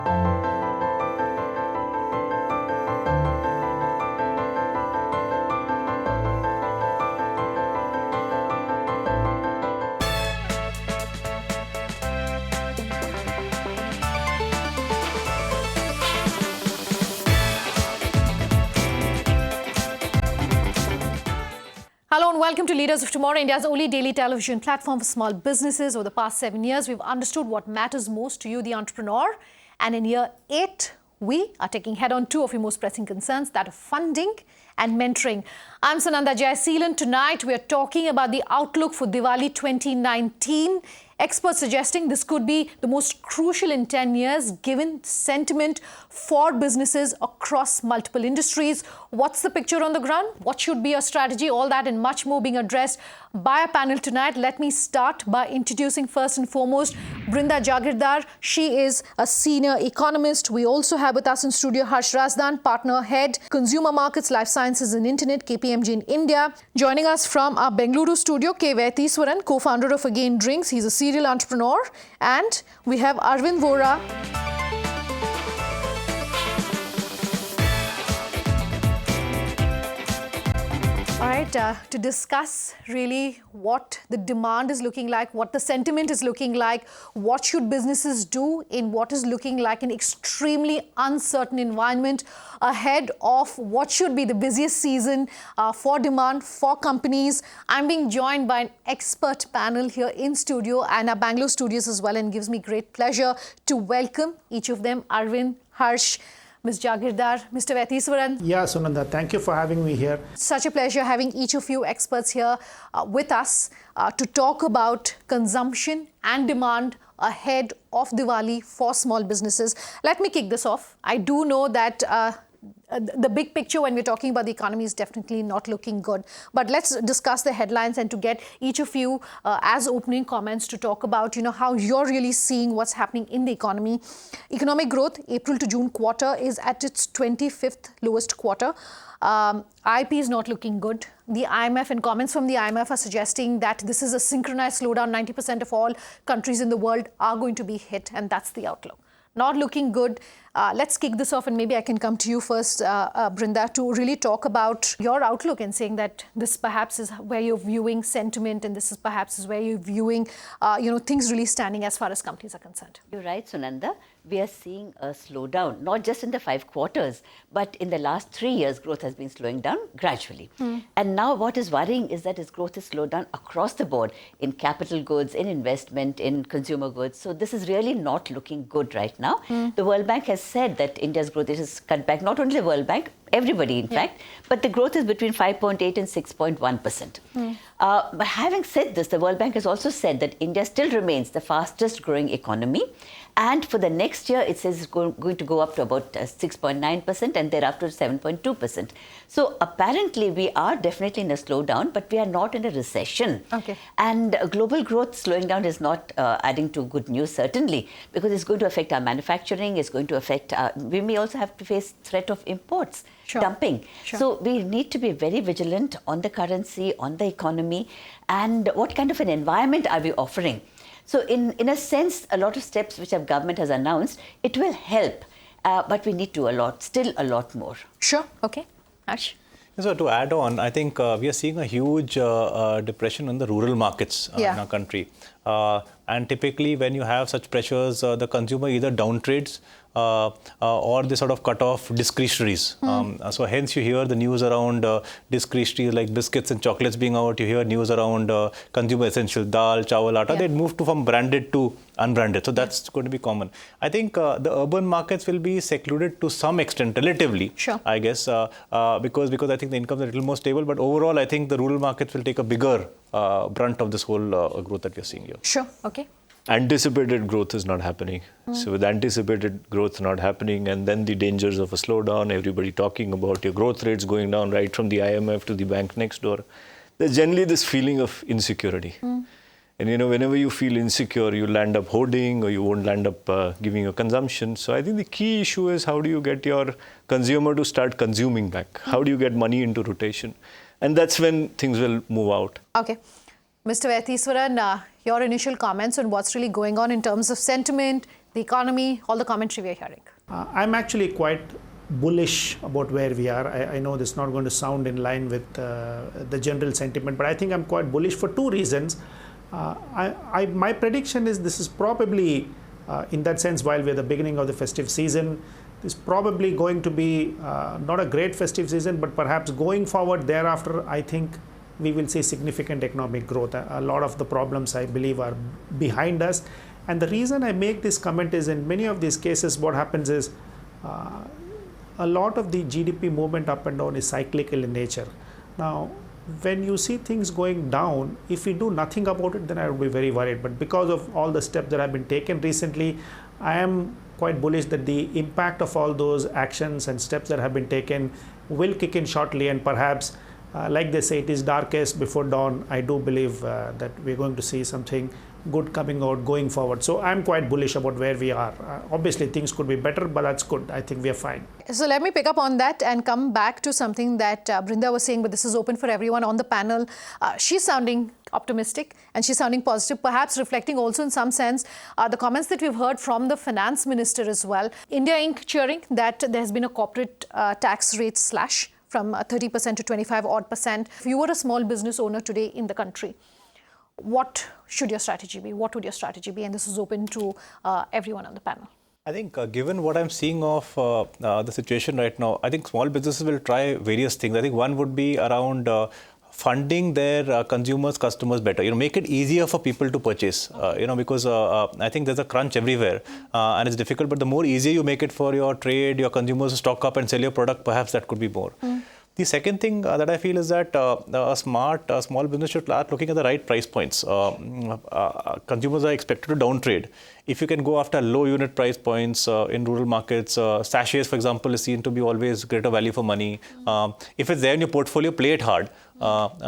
Hello and welcome to Leaders of Tomorrow, India's only daily television platform for small businesses. Over the past 7 years, we've understood what matters most to you, the entrepreneur. And in year 8, we are taking head-on 2 of your most pressing concerns, that of funding and mentoring. I'm Sananda Jayaseelan. Tonight, we are talking about the outlook for Diwali 2019. Experts suggesting this could be the most crucial in 10 years, given sentiment for businesses across multiple industries. What's the picture on the ground? What should be a strategy? All that and much more being addressed by our panel tonight. Let me start by introducing first and foremost Brinda Jagirdar. She is a senior economist. We also have with us in studio Harsh Razdan, partner head, Consumer Markets, Life Sciences and Internet, KPMG in India. Joining us from our Bengaluru studio, K. Vaiteeswaran, co-founder of Again Drinks. He's a serial entrepreneur. And we have Arvind Vora. All right, to discuss really what the demand is looking like, what the sentiment is looking like, what should businesses do in what is looking like an extremely uncertain environment ahead of what should be the busiest season for demand for companies. I'm being joined by an expert panel here in studio and our Bangalore studios as well, and gives me great pleasure to welcome each of them, Arvind, Harsh, Ms. Jagirdar, Mr. Vaiteeswaran. Yeah, Sunanda, thank you for having me here. Such a pleasure having each of you experts here with us to talk about consumption and demand ahead of Diwali for small businesses. Let me kick this off. I do know that the big picture when we're talking about the economy is definitely not looking good. But let's discuss the headlines and to get each of you as opening comments to talk about, how you're really seeing what's happening in the economy. Economic growth, April to June quarter is at its 25th lowest quarter. IP is not looking good. The IMF and comments from the IMF are suggesting that this is a synchronized slowdown. 90% of all countries in the world are going to be hit, and that's the outlook. Not looking good. Let's kick this off, and maybe I can come to you first, Brinda, to really talk about your outlook and saying that this perhaps is where you're viewing sentiment, and this is perhaps is where you're viewing, things really standing as far as companies are concerned. You're right, Sunanda. We are seeing a slowdown, not just in the 5 quarters, but in the last 3 years, growth has been slowing down gradually. And now what is worrying is that its growth is slowed down across the board in capital goods, in investment, in consumer goods. So this is really not looking good right now. The World Bank has said that India's growth is cut back, not only the World Bank, everybody in fact, but the growth is between 5.8 and 6.1%. But having said this, the World Bank has also said that India still remains the fastest growing economy. And for the next year, it says it's going to go up to about 6.9% and thereafter 7.2%. So apparently, we are definitely in a slowdown, but we are not in a recession. Okay. And global growth slowing down is not adding to good news, certainly, because it's going to affect our manufacturing. It's going to affect, we may also have to face threat of imports. Sure. Dumping. Sure. So we need to be very vigilant on the currency, on the economy, and what kind of an environment are we offering? So in a sense, a lot of steps which our government has announced, it will help, but we need to still a lot more. Sure. Okay. Ash? So to add on, I think we are seeing a huge depression in the rural markets in our country. And typically when you have such pressures, the consumer either downtrades or they sort of cut off discretionaries. So hence you hear the news around discretionaries like biscuits and chocolates being out. You hear news around consumer essentials, dal, chawal, atta. They'd moved from branded to unbranded. So that's going to be common. I think the urban markets will be secluded to some extent, relatively, I guess, because I think the incomes are a little more stable. But overall, I think the rural markets will take a bigger brunt of this whole growth that we're seeing here. Sure. Okay. Anticipated growth is not happening. So with anticipated growth not happening, and then the dangers of a slowdown, everybody talking about your growth rates going down right from the IMF to the bank next door, there's generally this feeling of insecurity. And whenever you feel insecure, you'll end up hoarding or you won't end up giving your consumption. So I think the key issue is how do you get your consumer to start consuming back? How do you get money into rotation? And that's when things will move out. Okay. Mr. Vaiteeswaran, your initial comments on what's really going on in terms of sentiment, the economy, all the commentary we're hearing? I'm actually quite bullish about where we are. I know this is not going to sound in line with the general sentiment, but I think I'm quite bullish for two reasons. My prediction is this is probably, in that sense, while we're at the beginning of the festive season, this is probably going to be not a great festive season, but perhaps going forward thereafter, I think we will see significant economic growth. A lot of the problems, I believe, are behind us. And the reason I make this comment is in many of these cases, what happens is a lot of the GDP movement up and down is cyclical in nature. Now, when you see things going down, if we do nothing about it, then I would be very worried. But because of all the steps that have been taken recently, I am quite bullish that the impact of all those actions and steps that have been taken will kick in shortly, and perhaps like they say, it is darkest before dawn. I do believe that we're going to see something good coming out going forward. So I'm quite bullish about where we are. Obviously, things could be better, but that's good. I think we are fine. So let me pick up on that and come back to something that Brinda was saying, but this is open for everyone on the panel. She's sounding optimistic and she's sounding positive, perhaps reflecting also in some sense the comments that we've heard from the finance minister as well. India Inc. cheering that there has been a corporate tax rate slash from 30% to 25-odd%. If you were a small business owner today in the country, what should your strategy be? What would your strategy be? And this is open to everyone on the panel. I think given what I'm seeing of the situation right now, I think small businesses will try various things. I think one would be around funding their consumers, customers better. Make it easier for people to purchase. Because I think there's a crunch everywhere and it's difficult. But the more easier you make it for your trade, your consumers to stock up and sell your product, perhaps that could be more. The second thing that I feel is that a smart small business should start looking at the right price points. Consumers are expected to downtrade. If you can go after low unit price points in rural markets, sachets, for example, is seen to be always greater value for money. If it's there in your portfolio, play it hard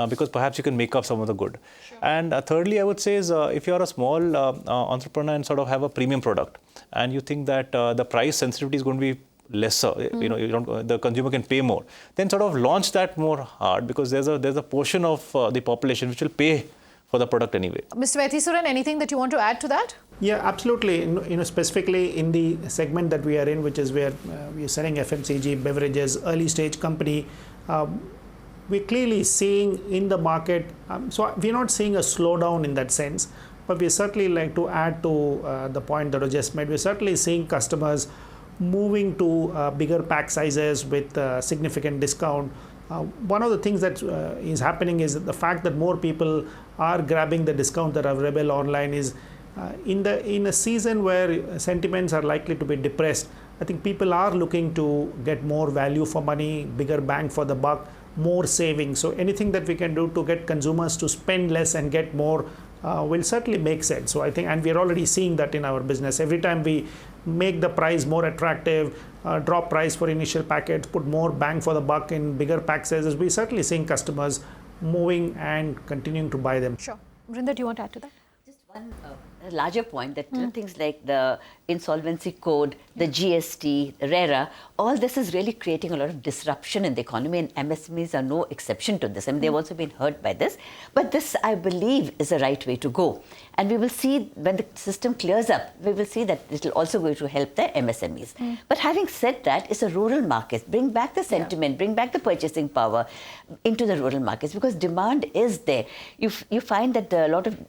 because perhaps you can make up some of the good. Sure. And thirdly, I would say is if you are a small entrepreneur and sort of have a premium product and you think that the price sensitivity is going to be lesser, the consumer can pay more, then sort of launch that more hard because there's a portion of the population which will pay for the product anyway. Mr. Vaithiswaran, anything that you want to add to that? Yeah, absolutely. Specifically in the segment that we are in, which is where we are selling FMCG, beverages, early stage company, we're clearly seeing in the market, so we're not seeing a slowdown in that sense, but we certainly like to add to the point that was just made. We're certainly seeing customers moving to bigger pack sizes with significant discount. One of the things that is happening is the fact that more people are grabbing the discount that are available online is in a season where sentiments are likely to be depressed. I think people are looking to get more value for money, bigger bang for the buck, more savings. So anything that we can do to get consumers to spend less and get more will certainly make sense. So I think, and we're already seeing that in our business. Every time we make the price more attractive, drop price for initial packets, put more bang for the buck in bigger pack sizes, we're certainly seeing customers moving and continuing to buy them. Sure. Brinda, do you want to add to that? Just one larger point that things like the insolvency code, the GST, RERA, all this is really creating a lot of disruption in the economy, and MSMEs are no exception to this. I mean, they've also been hurt by this. But this, I believe, is the right way to go. And we will see when the system clears up, we will see that it will also go to help the MSMEs. But having said that, it's a rural market. Bring back the sentiment, bring back the purchasing power into the rural markets because demand is there. You find that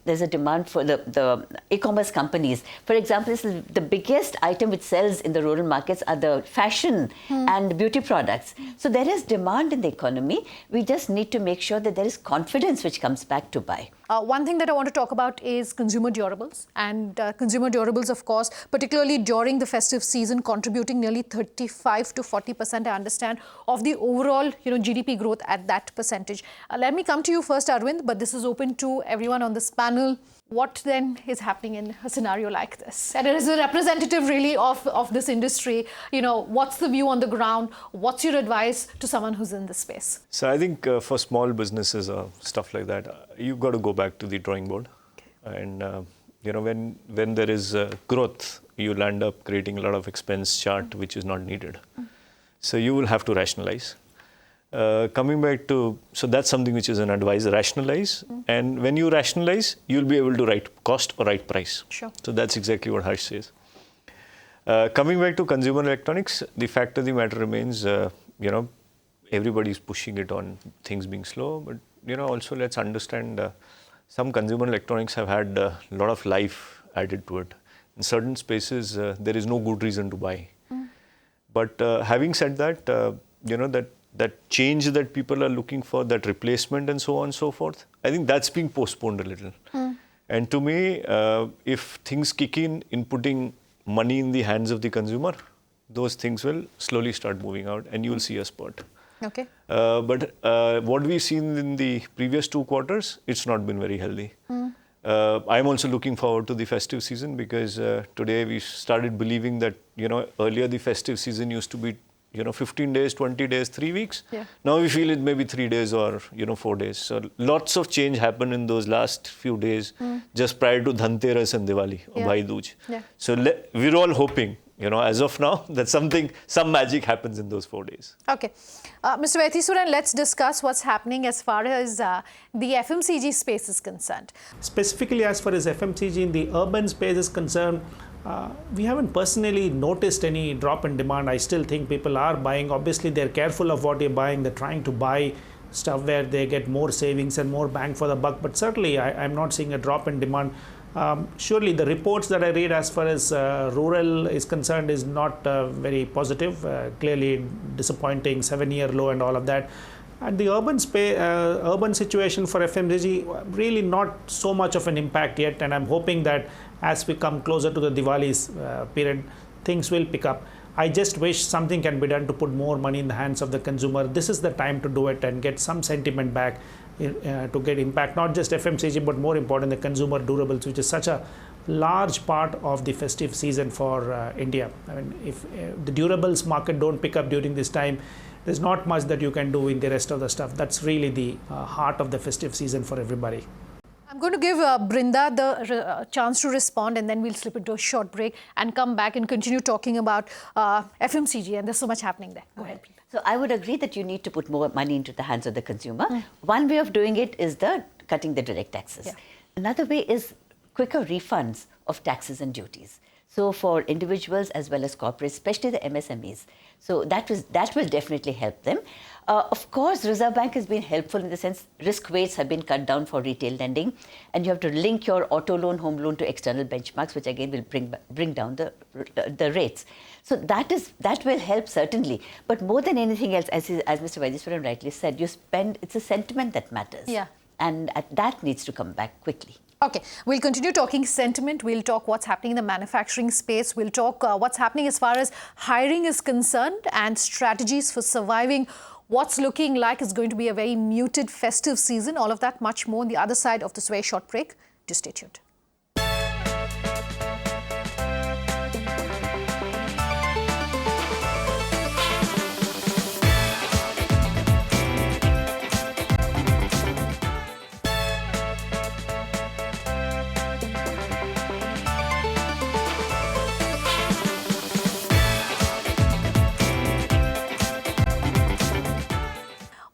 there's a demand for the e-commerce companies. For example, the biggest item which sells in the rural markets are the fashion and beauty products. So there is demand in the economy. We just need to make sure that there is confidence which comes back to buy. One thing that I want to talk about is consumer durables. And consumer durables, of course, particularly during the festive season, contributing nearly 35 to 40%, I understand, of the overall GDP growth at that percentage. Let me come to you first, Arvind, but this is open to everyone on this panel. What then is happening in a scenario like this? And as a representative really of this industry, what's the view on the ground? What's your advice to someone who's in this space? So I think for small businesses or stuff like that, you've got to go back to the drawing board. Okay. And when there is growth, you'll end up creating a lot of expense chart which is not needed. So you will have to rationalize. Coming back to, so that's something which is an advice, rationalize. And when you rationalize, you'll be able to write cost or write price. Sure. So that's exactly what Harsh says. Coming back to consumer electronics, the fact of the matter remains, everybody's pushing it on things being slow, but also let's understand some consumer electronics have had a lot of life added to it. In certain spaces, there is no good reason to buy. But having said that, that change that people are looking for, that replacement and so on and so forth, I think that's being postponed a little. And to me, if things kick in putting money in the hands of the consumer, those things will slowly start moving out and you will see a spurt. Okay. But what we've seen in the previous 2 quarters, it's not been very healthy. I'm also looking forward to the festive season because today we started believing that, earlier the festive season used to be, 15 days, 20 days, 3 weeks. Yeah. Now we feel it may be 3 days or, 4 days. So lots of change happened in those last few days just prior to Dhanteras and Diwali or Bhai Dooj. Yeah. So we're all hoping, as of now, that some magic happens in those 4 days. Okay. Mr. Vaithisuran, let's discuss what's happening as far as the FMCG space is concerned. Specifically, as far as FMCG in the urban space is concerned, we haven't personally noticed any drop in demand. I still think people are buying. Obviously, they're careful of what they're buying. They're trying to buy stuff where they get more savings and more bang for the buck. But certainly, I'm not seeing a drop in demand. Surely, the reports that I read as far as rural is concerned is not very positive. Clearly disappointing, 7-year low and all of that. And the urban situation for FMCG, really not so much of an impact yet. And I'm hoping that as we come closer to the Diwali's period, things will pick up. I just wish something can be done to put more money in the hands of the consumer. This is the time to do it and get some sentiment back to get impact, not just FMCG, but more important, the consumer durables, which is such a large part of the festive season for India. I mean, if the durables market don't pick up during this time, there's not much that you can do in the rest of the stuff. That's really the heart of the festive season for everybody. I'm going to give Brinda the chance to respond, and then we'll slip into a short break and come back and continue talking about FMCG, and there's so much happening there. Go ahead, Brinda. So I would agree that you need to put more money into the hands of the consumer. One way of doing it is cutting the direct taxes. Yeah. Another way is quicker refunds of taxes and duties. So for individuals as well as corporates, especially the MSMEs. So that will definitely help them. Of course, Reserve Bank has been helpful in the sense risk weights have been cut down for retail lending, and you have to link your auto loan, home loan to external benchmarks, which again will bring down the rates. So that will help certainly. But more than anything else, as Mr. Vaithisuran rightly said, it's a sentiment that matters. Yeah. And that needs to come back quickly. Okay, we'll continue talking sentiment. We'll talk what's happening in the manufacturing space. We'll talk what's happening as far as hiring is concerned and strategies for surviving what's looking like is going to be a very muted festive season. All of that, much more on the other side of this very short break. Do stay tuned.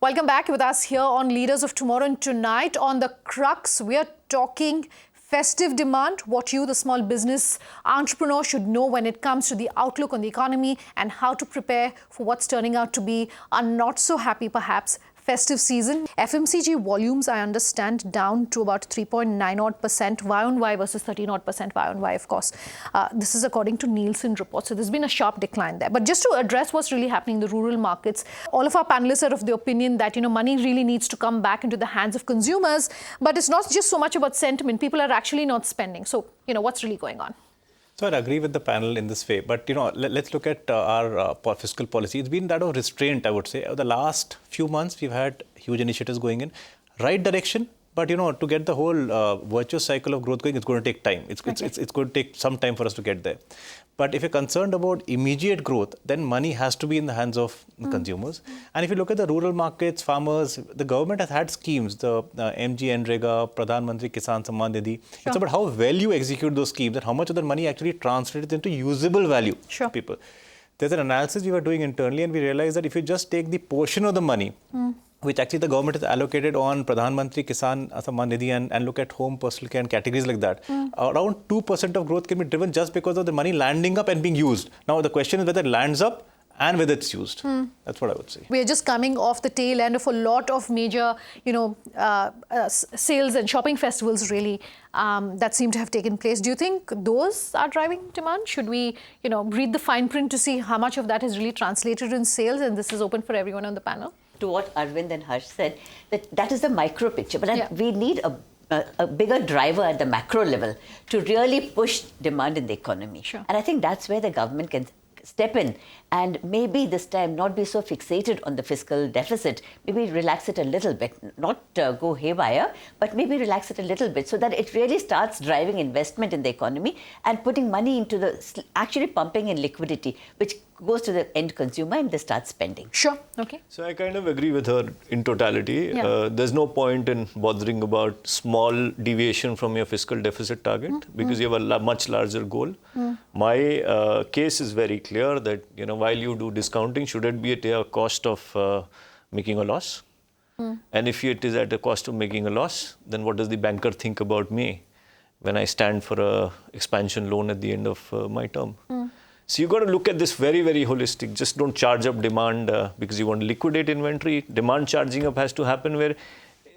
Welcome back with us here on Leaders of Tomorrow. And tonight on The Crux, we are talking festive demand, what you, the small business entrepreneur, should know when it comes to the outlook on the economy and how to prepare for what's turning out to be a not so happy, perhaps, festive season. FMCG volumes, I understand, down to about 3.9% Y-on-Y versus 13% Y-on-Y, of course. This is according to Nielsen report. So there's been a sharp decline there. But just to address what's really happening in the rural markets, all of our panelists are of the opinion that, money really needs to come back into the hands of consumers. But it's not just so much about sentiment. People are actually not spending. So, what's really going on? So I'd agree with the panel in this way, but let's look at our fiscal policy. It's been that of restraint, I would say. Over the last few months, we've had huge initiatives going in right direction, but to get the whole virtuous cycle of growth going, it's going to take time. It's going to take some time for us to get there. But if you're concerned about immediate growth, then money has to be in the hands of consumers. And if you look at the rural markets, farmers, the government has had schemes, the MG Nrega, Pradhan Mantri Kisan Samman Nidhi. Sure. It's about how well you execute those schemes and how much of that money actually translates into usable value to people. There's an analysis we were doing internally, and we realized that if you just take the portion of the money which actually the government has allocated on Pradhan Mantri Kisan Samman Nidhi and look at home, personal care and categories like that, around 2% of growth can be driven just because of the money landing up and being used. Now the question is whether it lands up and whether it's used. That's what I would say. We're just coming off the tail end of a lot of major, sales and shopping festivals really that seem to have taken place. Do you think those are driving demand? Should we, read the fine print to see how much of that is really translated in sales? And this is open for everyone on the panel. To what Arvind and Harsh said, that is the micro picture. But we need a bigger driver at the macro level to really push demand in the economy. Sure. And I think that's where the government can step in and maybe this time not be so fixated on the fiscal deficit, maybe relax it a little bit, not go haywire, but maybe relax it a little bit so that it really starts driving investment in the economy and putting money into actually pumping in liquidity, which goes to the end consumer and they start spending. Sure. Okay. So I kind of agree with her in totality. Yeah. There's no point in bothering about small deviation from your fiscal deficit target because you have a much larger goal. My case is very clear that, while you do discounting, should it be at a cost of making a loss? And if it is at a cost of making a loss, then what does the banker think about me when I stand for a expansion loan at the end of my term? So you've got to look at this very, very holistic. Just don't charge up demand because you want to liquidate inventory. Demand charging up has to happen where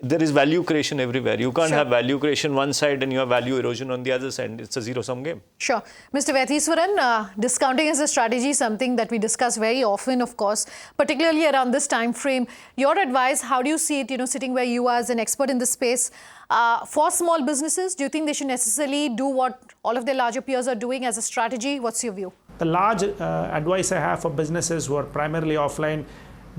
there is value creation everywhere. You can't have value creation one side and you have value erosion on the other side. It's a zero-sum game. Sure. Mr. Vatheeswaran, discounting as a strategy is something that we discuss very often, of course, particularly around this time frame. Your advice, how do you see it, sitting where you are as an expert in this space? For small businesses, do you think they should necessarily do what all of their larger peers are doing as a strategy? What's your view? The large advice I have for businesses who are primarily offline,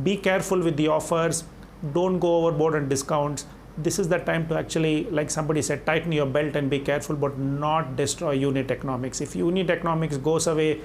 be careful with the offers. Don't go overboard on discounts. This is the time to actually, like somebody said, tighten your belt and be careful, but not destroy unit economics. If unit economics goes away,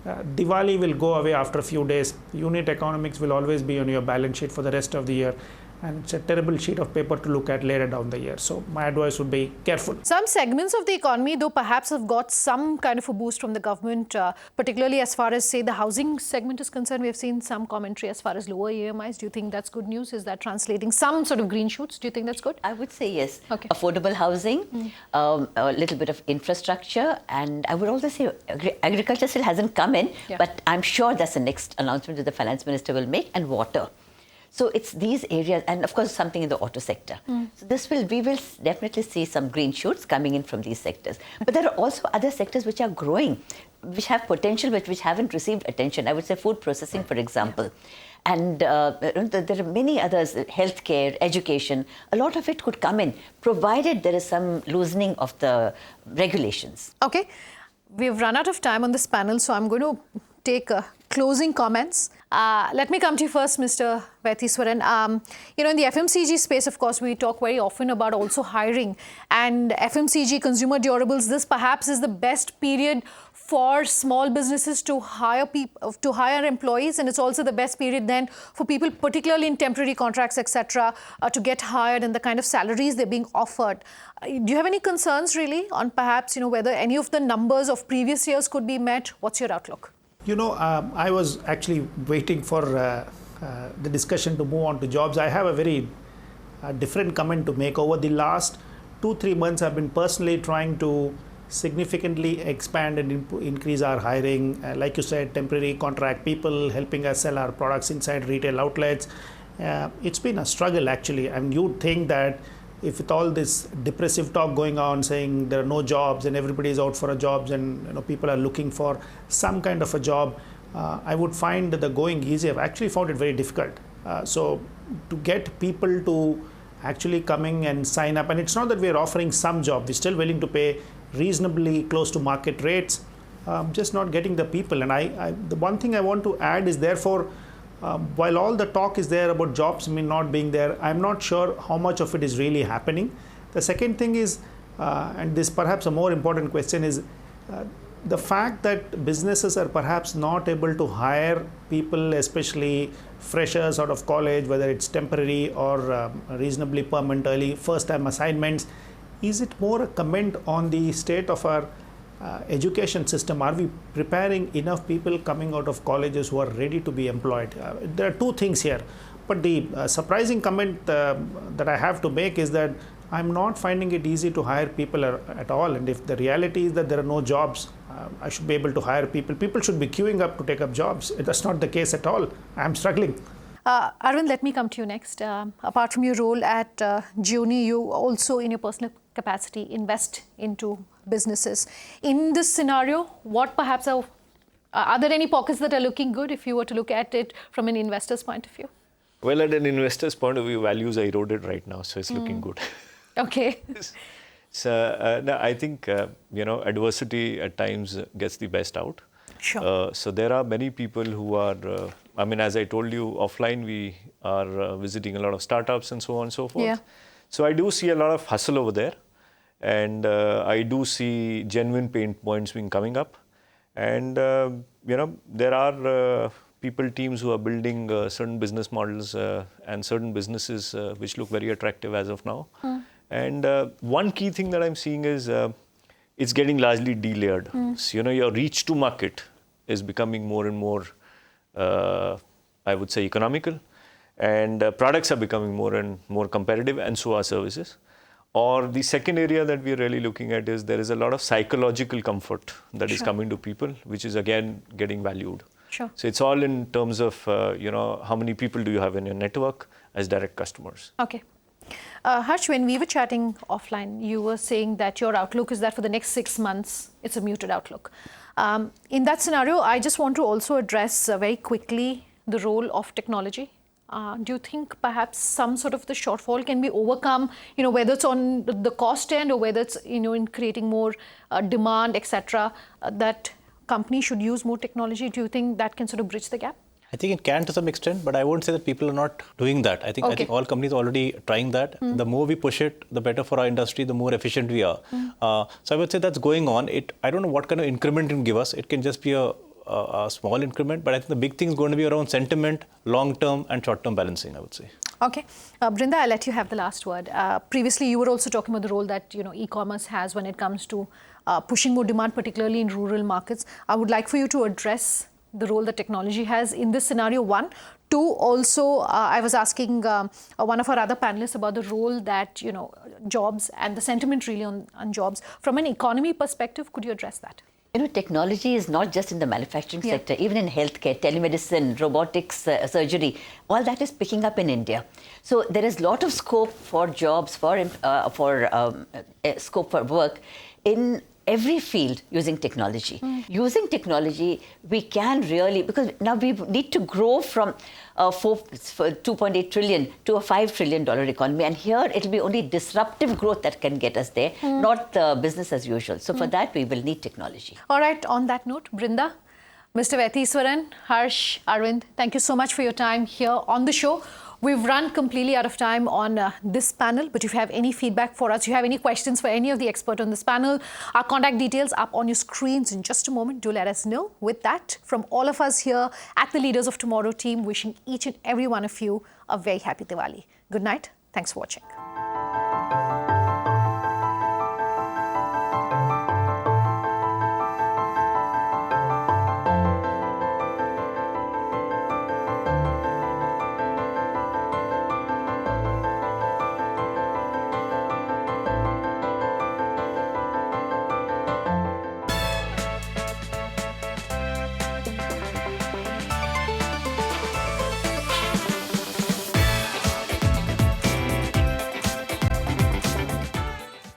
Diwali will go away after a few days. Unit economics will always be on your balance sheet for the rest of the year. And it's a terrible sheet of paper to look at later down the year. So my advice would be careful. Some segments of the economy, though, perhaps have got some kind of a boost from the government, particularly as far as, say, the housing segment is concerned. We have seen some commentary as far as lower EMIs. Do you think that's good news? Is that translating some sort of green shoots? Do you think that's good? I would say yes. Okay. Affordable housing, a little bit of infrastructure, and I would also say agriculture still hasn't come in, but I'm sure that's the next announcement that the finance minister will make, and water. So it's these areas, and of course something in the auto sector. So we will definitely see some green shoots coming in from these sectors. But there are also other sectors which are growing, which have potential, but which haven't received attention. I would say food processing, for example. And there are many others, healthcare, education. A lot of it could come in, provided there is some loosening of the regulations. Okay. We've run out of time on this panel, so I'm going to take closing comments. Let me come to you first, Mr. Vatheeswaran. In the FMCG space, of course, we talk very often about also hiring. And FMCG, consumer durables, this perhaps is the best period for small businesses to hire employees, and it's also the best period then for people, particularly in temporary contracts, etc., to get hired and the kind of salaries they're being offered. Do you have any concerns really on perhaps whether any of the numbers of previous years could be met? What's your outlook? I was actually waiting for the discussion to move on to jobs. I have a very different comment to make. Over the last 2-3 months, I've been personally trying to significantly expand and increase our hiring. Like you said, temporary contract people helping us sell our products inside retail outlets. It's been a struggle actually. And you'd think that if with all this depressive talk going on saying there are no jobs and everybody is out for a jobs and people are looking for some kind of a job, I would find the going easy. I've actually found it very difficult. So to get people to actually coming and sign up, and it's not that we're offering some job, we're still willing to pay reasonably close to market rates, just not getting the people. And the one thing I want to add is therefore, while all the talk is there about jobs not being there, I'm not sure how much of it is really happening. The second thing is, and this perhaps a more important question is, the fact that businesses are perhaps not able to hire people, especially freshers out of college, whether it's temporary or reasonably permanent early first-time assignments, is it more a comment on the state of our education system? Are we preparing enough people coming out of colleges who are ready to be employed? There are two things here. But the surprising comment that I have to make is that I'm not finding it easy to hire people at all. And if the reality is that there are no jobs, I should be able to hire people. People should be queuing up to take up jobs. That's not the case at all. I'm struggling. Arvind, let me come to you next. Apart from your role at Gioni, you also, in your personal capacity, invest into businesses. In this scenario, what perhaps are there any pockets that are looking good if you were to look at it from an investor's point of view? Well, at an investor's point of view, values are eroded right now, so it's looking good. Okay. So no, I think adversity at times gets the best out. Sure. So there are many people who are, as I told you, offline we are visiting a lot of startups and so on and so forth. Yeah. So I do see a lot of hustle over there, and I do see genuine pain points being coming up, and there are people, teams who are building certain business models and certain businesses which look very attractive as of now. And one key thing that I'm seeing is it's getting largely delayered. So, your reach to market is becoming more and more, I would say, economical, and products are becoming more and more competitive, and so are services. Or the second area that we're really looking at is there is a lot of psychological comfort that is coming to people, which is again getting valued. Sure. So it's all in terms of, how many people do you have in your network as direct customers. Okay. Harsh, when we were chatting offline, you were saying that your outlook is that for the next 6 months, it's a muted outlook. In that scenario, I just want to also address very quickly the role of technology. Do you think perhaps some sort of the shortfall can be overcome, whether it's on the cost end or whether it's, in creating more demand, etc., that companies should use more technology? Do you think that can sort of bridge the gap? I think it can to some extent, but I won't say that people are not doing that. I think all companies are already trying that. The more we push it, the better for our industry, the more efficient we are. So I would say that's going on. I don't know what kind of increment it can give us. It can just be a small increment, but I think the big thing is going to be around sentiment, long-term and short-term balancing, I would say. Okay. Brinda, I'll let you have the last word. Previously, you were also talking about the role that e-commerce has when it comes to pushing more demand, particularly in rural markets. I would like for you to address the role that technology has in this scenario, one. Two, also, I was asking one of our other panelists about the role that, jobs and the sentiment really on jobs. From an economy perspective, could you address that? Technology is not just in the manufacturing sector, even in healthcare, telemedicine, robotics, surgery, all that is picking up in India. So there is a lot of scope for jobs, for scope for work in every field using technology. Using technology, we can really, because now we need to grow from 2.8 trillion to a $5 trillion economy. And here it'll be only disruptive growth that can get us there, not business as usual. So for that, we will need technology. All right. On that note, Brinda, Mr. Vatheeswaran, Harsh, Arvind, thank you so much for your time here on the show. We've run completely out of time on this panel, but if you have any feedback for us, you have any questions for any of the experts on this panel, our contact details up on your screens in just a moment. Do let us know. With that, from all of us here at the Leaders of Tomorrow team, wishing each and every one of you a very happy Diwali. Good night. Thanks for watching.